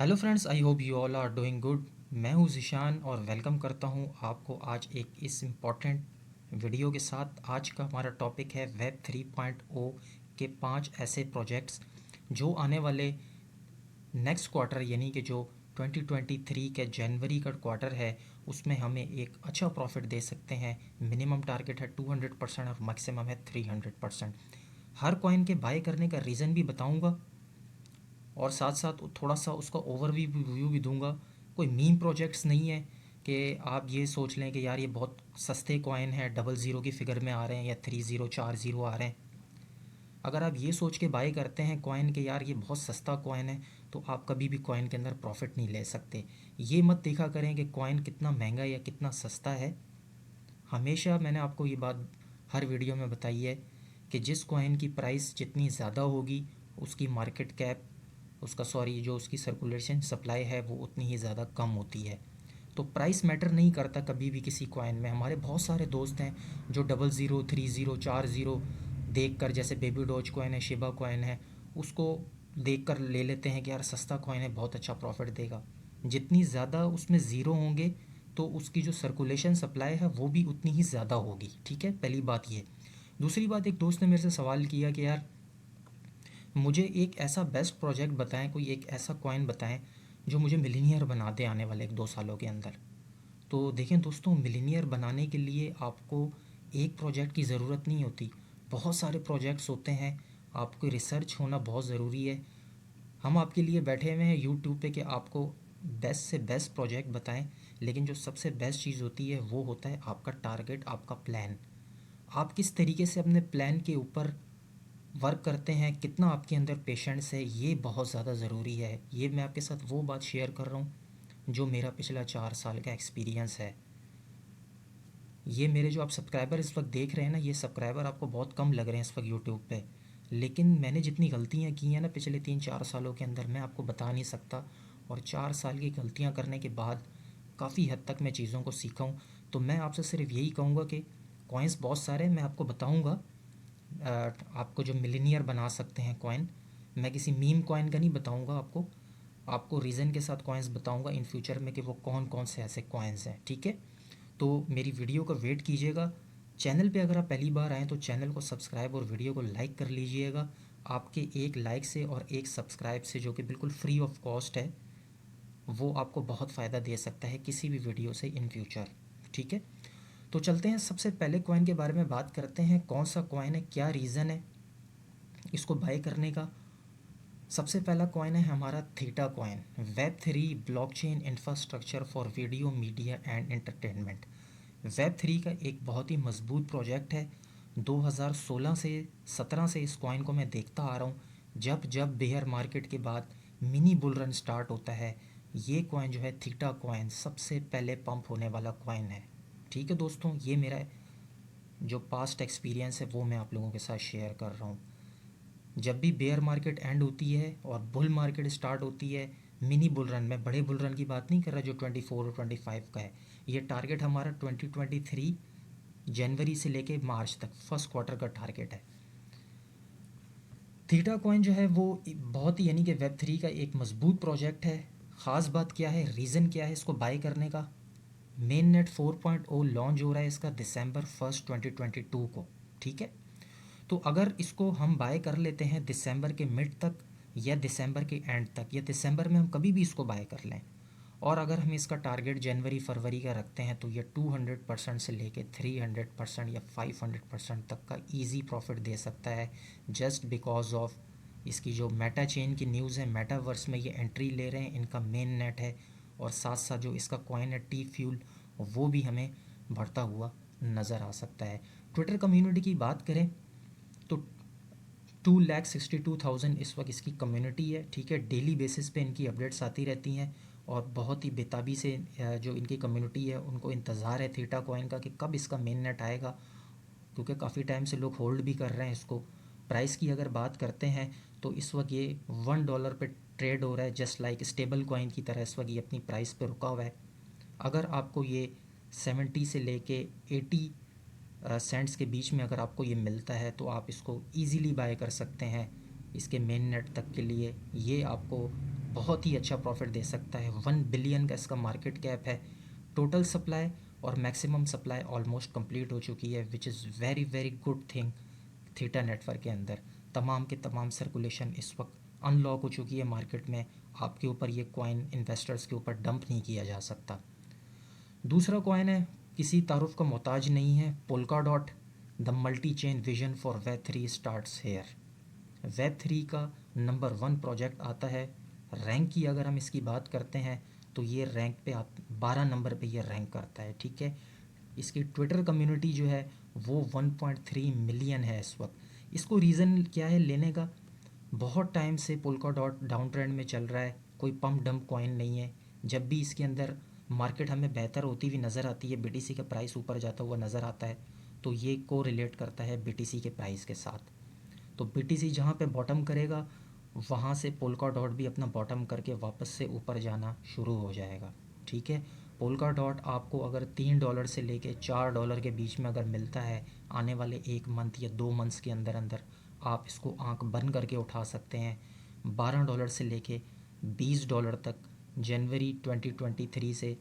Hello friends, I hope you all are doing good. मैं हूं ज़िशान और वेलकम करता हूं आपको आज एक इस इम्पॉर्टेंट वीडियो के साथ। आज का हमारा टॉपिक है वेब 3.0 के 5 ऐसे प्रोजेक्ट्स जो आने वाले नेक्स्ट क्वार्टर यानी कि जो 2023 के जनवरी का क्वार्टर है उसमें हमें एक अच्छा प्रॉफिट दे सकते हैं। मिनिमम टारगेट है 200% और मैक्सिमम है 300%। हर कॉइन के बाय करने का रीज़न भी बताऊंगा और साथ साथ थोड़ा सा उसका ओवरव्यू भी दूंगा। कोई मीम प्रोजेक्ट्स नहीं है कि आप ये सोच लें कि यार ये बहुत सस्ते कॉइन हैं, 00 की फिगर में आ रहे हैं या 30 40 आ रहे हैं। अगर आप ये सोच के बाय करते हैं कॉइन के यार ये बहुत सस्ता कॉइन है, तो आप कभी भी कॉइन के अंदर प्रॉफिट नहीं ले सकते। ये मत देखा करें कि कॉइन कितना महंगा या कितना सस्ता है। हमेशा मैंने आपको ये बात हर वीडियो में बताई है कि जिस कॉइन की प्राइस जितनी ज़्यादा होगी उसकी मार्केट कैप उसका सॉरी जो उसकी सर्कुलेशन सप्लाई है वो उतनी ही ज़्यादा कम होती है। तो प्राइस मैटर नहीं करता कभी भी किसी कॉइन में। हमारे बहुत सारे दोस्त हैं जो 00 30 40 देख कर, जैसे बेबी डॉज कॉइन है, शिबा कॉइन है, उसको देख कर ले लेते हैं कि यार सस्ता कॉइन है, बहुत अच्छा प्रॉफिट देगा। जितनी ज़्यादा उसमें ज़ीरो होंगे तो उसकी जो सर्कुलेशन सप्लाई है वो भी उतनी ही ज़्यादा होगी। ठीक है, पहली बात ये। दूसरी बात, एक दोस्त ने मेरे से सवाल किया कि यार मुझे एक ऐसा बेस्ट प्रोजेक्ट बताएं, कोई एक ऐसा कॉइन बताएं जो मुझे मिलीनियर बना दे आने वाले 1-2 सालों के अंदर। तो देखें दोस्तों, मिलीनियर बनाने के लिए आपको एक प्रोजेक्ट की ज़रूरत नहीं होती, बहुत सारे प्रोजेक्ट्स होते हैं। आपको रिसर्च होना बहुत ज़रूरी है। हम आपके लिए बैठे हुए हैं यूट्यूब पे कि आपको बेस्ट से बेस्ट प्रोजेक्ट बताएं, लेकिन जो सबसे बेस्ट चीज़ होती है वो होता है आपका टारगेट, आपका प्लान। आप किस तरीके से अपने प्लान के ऊपर वर्क करते हैं, कितना आपके अंदर पेशेंस है, ये बहुत ज़्यादा ज़रूरी है। ये मैं आपके साथ वो बात शेयर कर रहा हूँ जो मेरा पिछला 4 साल का एक्सपीरियंस है। ये मेरे जो आप सब्सक्राइबर इस वक्त देख रहे हैं ना, ये सब्सक्राइबर आपको बहुत कम लग रहे हैं इस वक्त यूट्यूब पे, लेकिन मैंने जितनी गलतियाँ की हैं ना पिछले 3-4 सालों के अंदर, मैं आपको बता नहीं सकता। और 4 साल की गलतियाँ करने के बाद काफ़ी हद तक मैं चीज़ों को सीखा हूँ। तो मैं आपसे सिर्फ यही कहूँगा कि कॉइन्स बहुत सारे हैं, मैं आपको बताऊँगा आपको जो मिलीनियर बना सकते हैं कॉइन। मैं किसी मीम कॉइन का नहीं बताऊंगा आपको, आपको रीज़न के साथ कॉइन्स बताऊंगा इन फ्यूचर में कि वो कौन कौन से ऐसे कॉइन्स हैं। ठीक है, तो मेरी वीडियो का वेट कीजिएगा। चैनल पे अगर आप पहली बार आएँ तो चैनल को सब्सक्राइब और वीडियो को लाइक कर लीजिएगा। आपके एक लाइक से और एक सब्सक्राइब से, जो कि बिल्कुल फ्री ऑफ कॉस्ट है, वो आपको बहुत फ़ायदा दे सकता है किसी भी वीडियो से इन फ्यूचर। ठीक है, तो चलते हैं सबसे पहले कॉइन के बारे में बात करते हैं। कौन सा कॉइन है, क्या रीज़न है इसको बाय करने का। सबसे पहला कॉइन है हमारा theta coin, web 3 blockchain infrastructure for video media and entertainment. Web 3 का एक बहुत ही मजबूत प्रोजेक्ट है। 2016 से 17 से इस कॉइन को मैं देखता आ रहा हूँ। जब जब बेयर मार्केट के बाद मिनी बुल रन स्टार्ट होता है, ये कॉइन जो है थीटा कॉइन सबसे पहले पंप होने वाला कॉइन है। ठीक है दोस्तों, ये मेरा जो पास्ट एक्सपीरियंस है वो मैं आप लोगों के साथ शेयर कर रहा हूँ। जब भी बेयर मार्केट एंड होती है और बुल मार्केट स्टार्ट होती है, मिनी बुल रन, में बड़े बुल रन की बात नहीं कर रहा जो 24 और 25 का है, ये टारगेट हमारा 2023 जनवरी से लेके मार्च तक फर्स्ट क्वार्टर का टारगेट है। थीटा कॉइन जो है वो बहुत ही यानी कि वेब 3 का एक मजबूत प्रोजेक्ट है। ख़ास बात क्या है, रीज़न क्या है इसको बाय करने का। मेन नेट 4.0 लॉन्च हो रहा है इसका दिसंबर 1 2022 को। ठीक है, तो अगर इसको हम बाय कर लेते हैं दिसंबर के मिड तक या दिसंबर के एंड तक या दिसंबर में हम कभी भी इसको बाय कर लें, और अगर हम इसका टारगेट जनवरी फरवरी का रखते हैं, तो ये 200% से लेके 300% या 500% तक का इजी प्रॉफिट दे सकता है। जस्ट बिकॉज ऑफ इसकी जो मेटा चेन की न्यूज़ है, मेटावर्स में ये एंट्री ले रहे हैं, इनका मेन नेट है, और साथ साथ जो इसका कॉइन है टी फ्यूल, वो भी हमें बढ़ता हुआ नज़र आ सकता है। ट्विटर कम्युनिटी की बात करें तो 2,62,000 इस वक्त इसकी कम्युनिटी है। ठीक है, डेली बेसिस पे इनकी अपडेट्स आती रहती हैं और बहुत ही बेताबी से जो इनकी कम्युनिटी है उनको इंतज़ार है थीटा कॉइन का कि कब इसका मेन नेट आएगा, क्योंकि काफ़ी टाइम से लोग होल्ड भी कर रहे हैं इसको। प्राइस की अगर बात करते हैं तो इस वक्त ये $1 पे ट्रेड हो रहा है, जस्ट लाइक स्टेबल कॉइन की तरह इस वक्त ये अपनी प्राइस पे रुका हुआ है। अगर आपको ये 70 से लेके 80 सेंट्स के बीच में अगर आपको ये मिलता है तो आप इसको इजीली बाय कर सकते हैं। इसके मेन नेट तक के लिए ये आपको बहुत ही अच्छा प्रॉफिट दे सकता है। 1 बिलियन का इसका मार्केट कैप है। टोटल सप्लाई और मैक्सिमम सप्लाई ऑलमोस्ट कंप्लीट हो चुकी है, which is very very good thing. Theta network के अंदर तमाम के तमाम सर्कुलेशन इस वक्त अनलॉक हो चुकी है मार्केट में। आपके ऊपर ये कॉइन इन्वेस्टर्स के ऊपर डंप नहीं किया जा सकता। दूसरा कॉइन है, किसी तारुफ का मोहताज नहीं है, polkadot. The multi chain vision for web 3 starts here. Web 3 का नंबर 1 प्रोजेक्ट आता है। रैंक की अगर हम इसकी बात करते हैं तो ये रैंक पे 12 नंबर पे ये रैंक करता है, ठीक है। इसकी ट्विटर कम्युनिटी जो है वो 1.3 मिलियन है इस वक्त। इसको रीज़न क्या है लेने का? बहुत टाइम से पोल्का डॉट डाउन ट्रेंड में चल रहा है, कोई पम्प डंप कॉइन नहीं है। जब भी इसके अंदर मार्केट हमें बेहतर होती हुई नज़र आती है, बीटीसी का प्राइस ऊपर जाता हुआ नज़र आता है, तो ये को रिलेट करता है बीटीसी के प्राइस के साथ। तो बीटीसी जहाँ पे बॉटम करेगा वहाँ से पोल्का डॉट भी अपना बॉटम करके वापस से ऊपर जाना शुरू हो जाएगा, ठीक है। पोल्का डॉट आपको अगर $3 से लेके $4 के बीच में अगर मिलता है आने वाले 1 मंथ या 2 मंथ्स के अंदर अंदर, आप इसको आंख बंद करके उठा सकते हैं। $12 से लेके $20 तक जनवरी 2023 से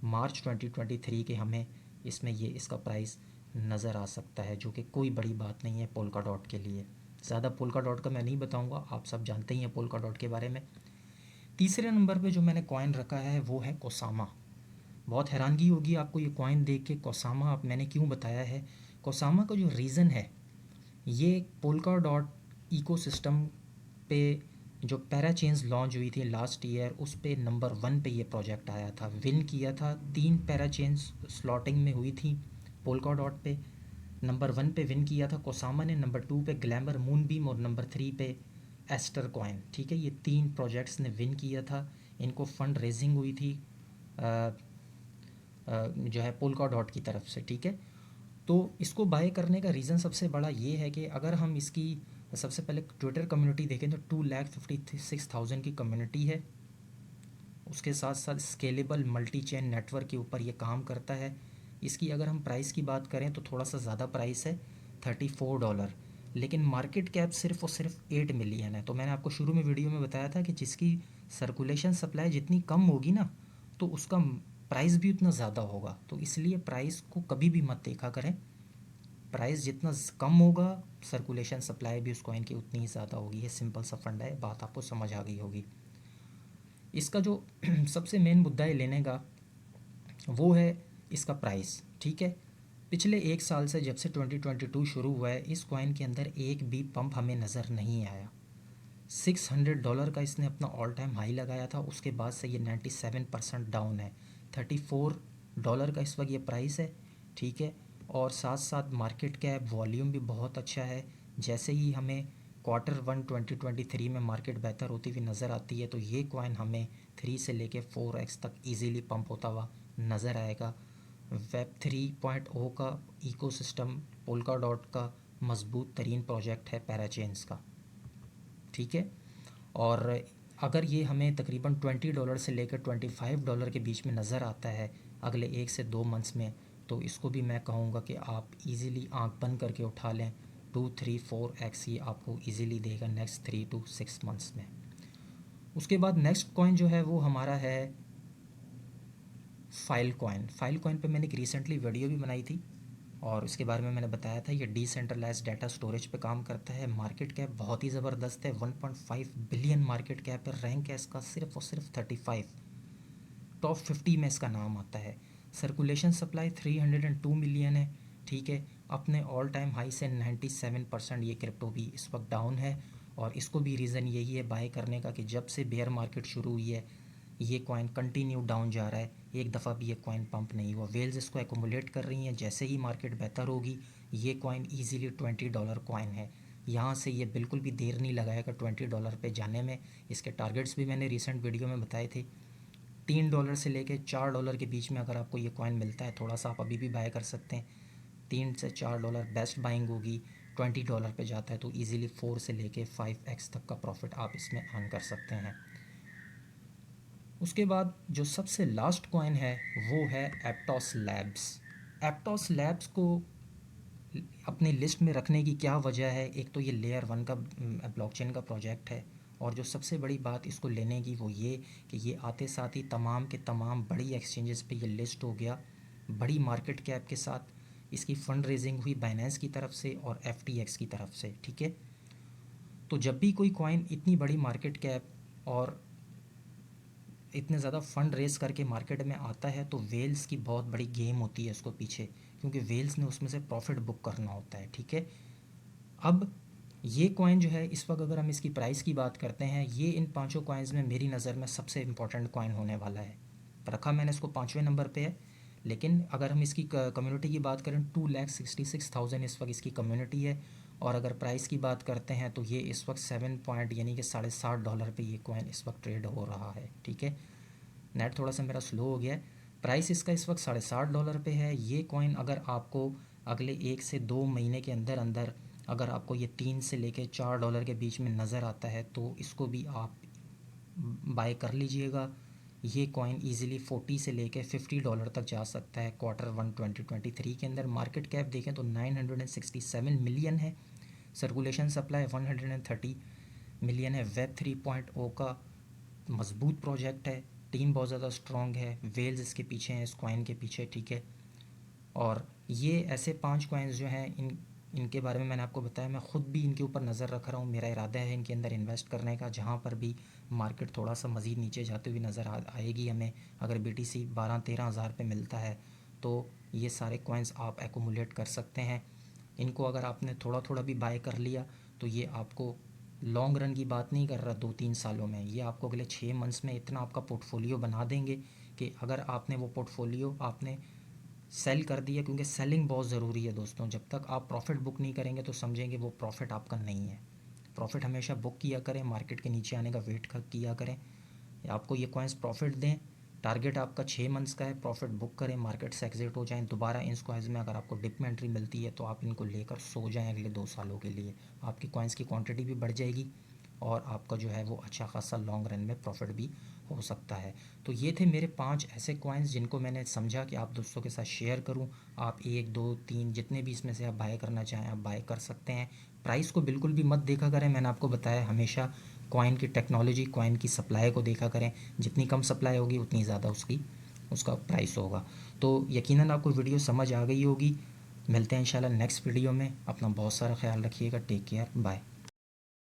मार्च 2023 के हमें इसमें ये इसका प्राइस नज़र आ सकता है, जो कि कोई बड़ी बात नहीं है पोल्का डॉट के लिए। ज़्यादा पोल्का डॉट का मैं नहीं बताऊंगा, आप सब जानते ही हैं पोल्का डॉट के बारे में। तीसरे नंबर पे जो मैंने कॉइन रखा है वो है कोसामा। बहुत हैरानगी होगी आपको ये कॉइन देख के। कोसामा आप मैंने क्यों बताया है? कोसामा का जो रीज़न है, ये पोल्का डॉट इकोसिस्टम पे जो पैराचेन्स लॉन्च हुई थी लास्ट ईयर, उस पे नंबर 1 पे ये प्रोजेक्ट आया था, विन किया था। 3 पैराचेन्स स्लॉटिंग में हुई थी पोल्का डॉट पे। नंबर 1 पे विन किया था कोसामा ने, नंबर 2 पे ग्लैमर मूनबीम और नंबर 3 पे एस्टर कॉइन, ठीक है। ये 3 प्रोजेक्ट्स ने विन किया था। इनको फंड रेजिंग हुई थी जो है पोल्का डॉट की तरफ से, ठीक है। तो इसको बाय करने का रीज़न सबसे बड़ा ये है कि अगर हम इसकी सबसे पहले ट्विटर कम्युनिटी देखें तो 2,56,000 की कम्युनिटी है। उसके साथ साथ स्केलेबल मल्टी चेन नेटवर्क के ऊपर ये काम करता है। इसकी अगर हम प्राइस की बात करें तो थोड़ा सा ज़्यादा प्राइस है, $34, लेकिन मार्केट कैप सिर्फ और सिर्फ 8 मिलियन है। तो मैंने आपको शुरू में वीडियो में बताया था कि जिसकी सर्कुलेशन सप्लाई जितनी कम होगी ना, तो उसका प्राइस भी उतना ज़्यादा होगा। तो इसलिए प्राइस को कभी भी मत देखा करें। प्राइस जितना कम होगा, सर्कुलेशन सप्लाई भी उस कॉइन की उतनी ही ज़्यादा होगी। ये सिंपल सा फंडा है, बात आपको समझ आ गई होगी। इसका जो सबसे मेन मुद्दा है लेने का वो है इसका प्राइस, ठीक है। पिछले 1 साल से जब से 2022 शुरू हुआ है, इस कॉइन के अंदर एक भी पंप हमें नज़र नहीं आया। $600 का इसने अपना ऑल टाइम हाई लगाया था, उसके बाद से ये 97% डाउन है। $34 का इस वक्त ये प्राइस है, ठीक है। और साथ साथ मार्केट कैप वॉल्यूम भी बहुत अच्छा है। जैसे ही हमें Q1 2023 में मार्केट बेहतर होती हुई नज़र आती है, तो ये कॉइन हमें 3 से लेके 4x तक इजीली पंप होता हुआ नज़र आएगा। वेब 3.0 का इकोसिस्टम पोल्का डॉट का मजबूत तरीन प्रोजेक्ट है पैराचेन्स का, ठीक है। और अगर ये हमें तकरीबन $20 से लेकर $25 के बीच में नज़र आता है अगले 1 से 2 मंथ्स में, तो इसको भी मैं कहूँगा कि आप इजीली आंख बंद करके उठा लें। 2-3-4x ही आपको इजीली देगा नेक्स्ट 3 to 6 मंथ्स में। उसके बाद नेक्स्ट कॉइन जो है वो हमारा है फाइल कॉइन। फाइल कॉइन पे मैंने एक रिसेंटली वीडियो भी बनाई थी और उसके बारे में मैंने बताया था। ये डिसेंट्रलाइज्ड डाटा स्टोरेज पे काम करता है। मार्केट कैप बहुत ही ज़बरदस्त है, 1.5 बिलियन मार्केट कैप है। रैंक है इसका सिर्फ और सिर्फ 35, टॉप 50 में इसका नाम आता है। सर्कुलेशन सप्लाई 302 मिलियन है, ठीक है। अपने ऑल टाइम हाई से 97% ये क्रिप्टो भी इस वक्त डाउन है। और इसको भी रीज़न यही है बाय करने का कि जब से बेयर मार्केट शुरू हुई है ये कॉइन कंटिन्यू डाउन जा रहा है, एक दफ़ा भी ये कॉइन पंप नहीं हुआ। वेल्स इसको एकोमुलेट कर रही हैं। जैसे ही मार्केट बेहतर होगी ये कॉइन ईजीली $20 कॉइन है। यहाँ से ये बिल्कुल भी देर नहीं लगाएगा $20 पे जाने में। इसके टारगेट्स भी मैंने रिसेंट वीडियो में बताए थे। $3 से लेके $4 के बीच में अगर आपको ये कॉइन मिलता है, थोड़ा सा आप अभी भी बाय कर सकते हैं। $3 से $4 बेस्ट बाइंग होगी। $20 पे जाता है तो इजीली 4 से लेके 5x तक का प्रॉफिट आप इसमें अर्न कर सकते हैं। उसके बाद जो सबसे लास्ट कॉइन है वो है एप्टॉस लैब्स। एप्टॉस लैब्स को अपनी लिस्ट में रखने की क्या वजह है? एक तो ये लेयर 1 का ब्लॉकचेन का प्रोजेक्ट है और जो सबसे बड़ी बात इसको लेने की वो ये कि ये आते साथ ही तमाम के तमाम बड़ी एक्सचेंजेस पे ये लिस्ट हो गया, बड़ी मार्केट कैप के साथ। इसकी फ़ंड रेजिंग हुई बाइनेंस की तरफ से और FTX की तरफ से, ठीक है। तो जब भी कोई कॉइन इतनी बड़ी मार्केट कैप और इतने ज़्यादा फ़ंड रेज़ करके मार्केट में आता है तो वेल्स की बहुत बड़ी गेम होती है उसको पीछे, क्योंकि वेल्स ने उसमें से प्रॉफिट बुक करना होता है, ठीक है। अब ये कॉइन जो है इस वक्त अगर हम इसकी प्राइस की बात करते हैं, ये इन पांचों कॉइन्स में मेरी नज़र में सबसे इम्पोर्टेंट कॉइन होने वाला है। रखा मैंने इसको 5वें नंबर पे है, लेकिन अगर हम इसकी कम्युनिटी की बात करें 2,66,000 इस वक्त इसकी कम्युनिटी है। और अगर प्राइस की बात करते हैं तो ये इस वक्त 7 पॉइंट यानी कि $7.5 पे ये कॉइन इस वक्त ट्रेड हो रहा है, ठीक है। नेट थोड़ा सा मेरा स्लो हो गया है। प्राइस इसका इस वक्त $7.5 पे है। ये कॉइन अगर आपको अगले 1 से 2 महीने के अंदर अंदर अगर आपको ये 3 से लेके $4 के बीच में नज़र आता है तो इसको भी आप बाय कर लीजिएगा। ये कॉइन इजीली 40 से लेके $50 तक जा सकता है Q1 2023 के अंदर। मार्केट कैप देखें तो 967 मिलियन है। सर्कुलेशन सप्लाई 130 मिलियन है। वेब 3.0 का मजबूत प्रोजेक्ट है। टीम बहुत ज़्यादा स्ट्रॉन्ग है। वेल्स इसके पीछे हैं, इस कॉइन के पीछे, ठीक है। और ये ऐसे 5 कॉइन्स जो हैं इनके बारे में मैंने आपको बताया। मैं ख़ुद भी इनके ऊपर नज़र रख रहा हूँ। मेरा इरादा है इनके अंदर इन्वेस्ट करने का। जहाँ पर भी मार्केट थोड़ा सा मज़ीद नीचे जाते हुए नज़र आएगी हमें, अगर BTC 12-13 हज़ार पे मिलता है तो ये सारे कॉइन्स आप एक्यूमुलेट कर सकते हैं। इनको अगर आपने थोड़ा थोड़ा भी बाय कर लिया तो ये आपको लॉन्ग रन की बात नहीं कर रहा 2-3 सालों में, ये आपको अगले 6 मंथ्स में इतना आपका पोर्टफोलियो बना देंगे कि अगर आपने वो पोर्टफोलियो आपने सेल कर दिया, क्योंकि सेलिंग बहुत ज़रूरी है दोस्तों। जब तक आप प्रॉफिट बुक नहीं करेंगे तो समझेंगे वो प्रॉफिट आपका नहीं है। प्रॉफिट हमेशा बुक किया करें, मार्केट के नीचे आने का वेट किया करें। आपको ये कॉइन्स प्रॉफिट दें, टारगेट आपका 6 मंथ्स का है, प्रॉफिट बुक करें, मार्केट से एग्जिट हो जाएं। दोबारा इन कॉइन्स में अगर आपको डिप में एंट्री मिलती है तो आप इनको लेकर सो जाएं अगले 2 सालों के लिए। आपकी कॉइन्स की क्वांटिटी भी बढ़ जाएगी और आपका जो है वो अच्छा खासा लॉन्ग रन में प्रॉफिट भी हो सकता है। तो ये थे मेरे 5 ऐसे कॉइन्स जिनको मैंने समझा कि आप दोस्तों के साथ शेयर करूं। आप 1, 2, 3 जितने भी इसमें से आप बाय करना चाहें आप बाय कर सकते हैं। प्राइस को बिल्कुल भी मत देखा करें, मैंने आपको बताया हमेशा कॉइन की टेक्नोलॉजी, कॉइन की सप्लाई को देखा करें। जितनी कम सप्लाई होगी उतनी ज़्यादा उसका प्राइस होगा। तो यकीनन आपको वीडियो समझ आ गई होगी। मिलते हैं इंशाल्लाह नेक्स्ट वीडियो में। अपना बहुत सारा ख्याल रखिएगा। Take care, bye.